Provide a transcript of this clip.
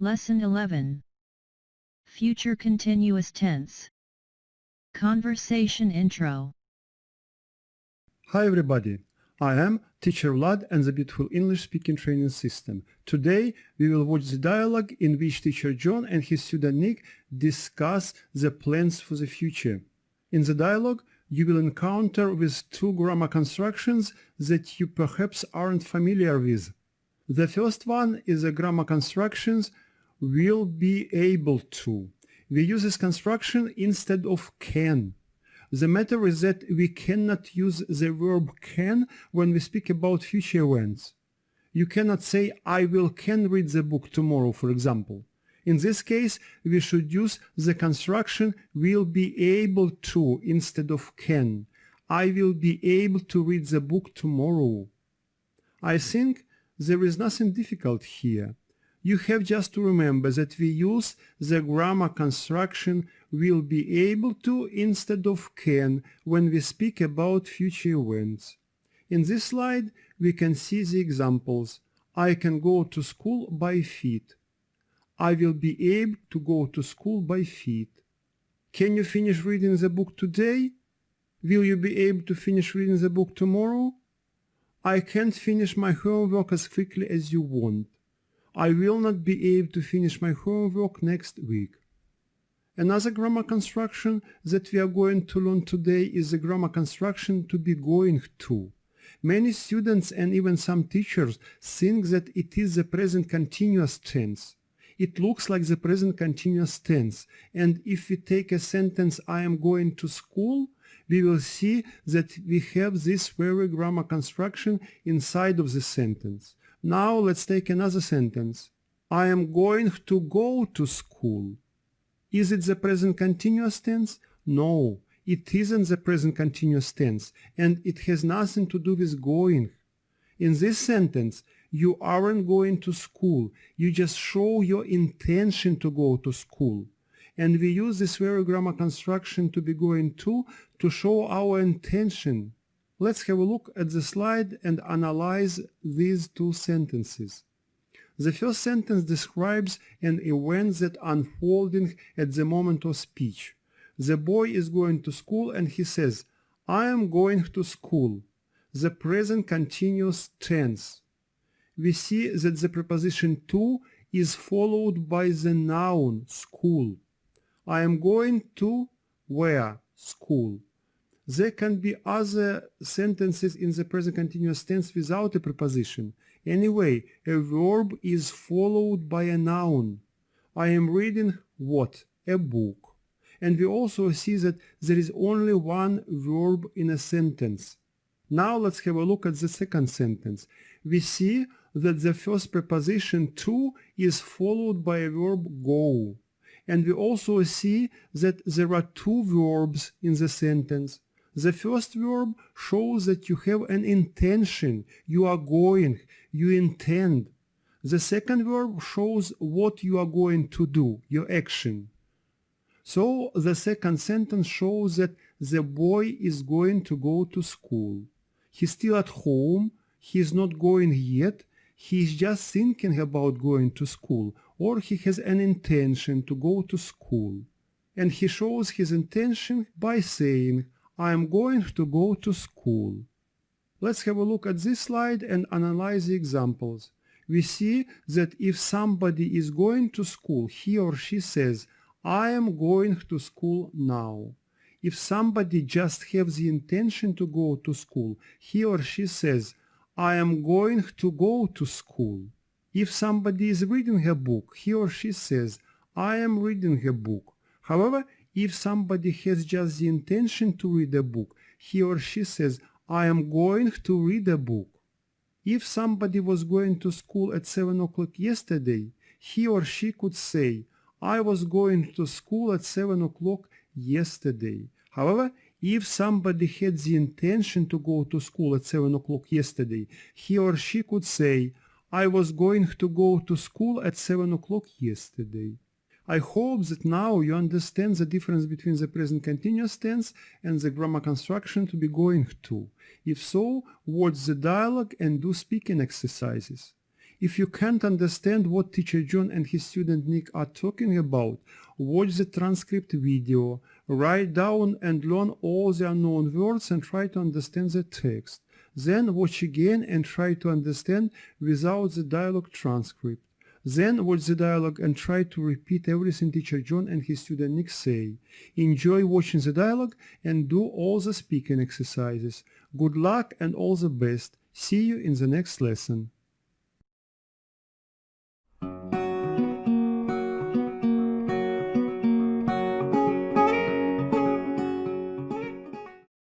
Lesson 11. Future Continuous Tense. Conversation Intro. Hi everybody, I am Teacher Vlad and the Beautiful English Speaking Training System. Today we will watch the dialogue in which Teacher John and his student Nick discuss the plans for the future. In the dialogue, you will encounter with two grammar constructions that you perhaps aren't familiar with. The first one is a grammar constructions will be able to. We use this construction instead of can. The matter is that we cannot use the verb can when we speak about future events. You cannot say I can read the book tomorrow, for example. In this case, we should use the construction will be able to instead of can. I will be able to read the book tomorrow. I think there is nothing difficult here. You have just to remember that we use the grammar construction will be able to instead of can when we speak about future events. In this slide, we can see the examples. I can go to school by feet. I will be able to go to school by feet. Can you finish reading the book today? Will you be able to finish reading the book tomorrow? I can't finish my homework as quickly as you want. I will not be able to finish my homework next week. Another grammar construction that we are going to learn today is the grammar construction to be going to. Many students and even some teachers think that it is the present continuous tense. It looks like the present continuous tense, and if we take a sentence I am going to school, we will see that we have this very grammar construction inside of the sentence. Now let's take another sentence. I am going to go to school. Is it the present continuous tense? No, it isn't the present continuous tense, and it has nothing to do with going. In this sentence, you aren't going to school. You just show your intention to go to school. And we use this very grammar construction to be going to show our intention. Let's have a look at the slide and analyze these two sentences. The first sentence describes an event that unfolding at the moment of speech. The boy is going to school and he says, I am going to school. The present continuous tense. We see that the preposition to is followed by the noun school. I am going to where? School. There can be other sentences in the present continuous tense without a preposition. Anyway, a verb is followed by a noun. I am reading what? A book. And we also see that there is only one verb in a sentence. Now let's have a look at the second sentence. We see that the first preposition to is followed by a verb go. And we also see that there are two verbs in the sentence. The first verb shows that you have an intention, you are going, you intend. The second verb shows what you are going to do, your action. So the second sentence shows that the boy is going to go to school. He's still at home, he's not going yet, he's just thinking about going to school, or he has an intention to go to school. And he shows his intention by saying, I am going to go to school. Let's have a look at this slide and analyze the examples. We see that if somebody is going to school, he or she says, I am going to school now. If somebody just has the intention to go to school, he or she says, I am going to go to school. If somebody is reading a book, he or she says, I am reading a book. However, if somebody has just the intention to read a book, he or she says, I am going to read a book. If somebody was going to school at 7 o'clock yesterday, he or she could say, I was going to school at 7 o'clock yesterday. However, if somebody had the intention to go to school at 7 o'clock yesterday, he or she could say, I was going to go to school at 7 o'clock yesterday. I hope that now you understand the difference between the present continuous tense and the grammar construction to be going to. If so, watch the dialogue and do speaking exercises. If you can't understand what teacher John and his student Nick are talking about, watch the transcript video, write down and learn all the unknown words and try to understand the text. Then watch again and try to understand without the dialogue transcript. Then watch the dialogue and try to repeat everything teacher John and his student Nick say. Enjoy watching the dialogue and do all the speaking exercises. Good luck and all the best. See you in the next lesson.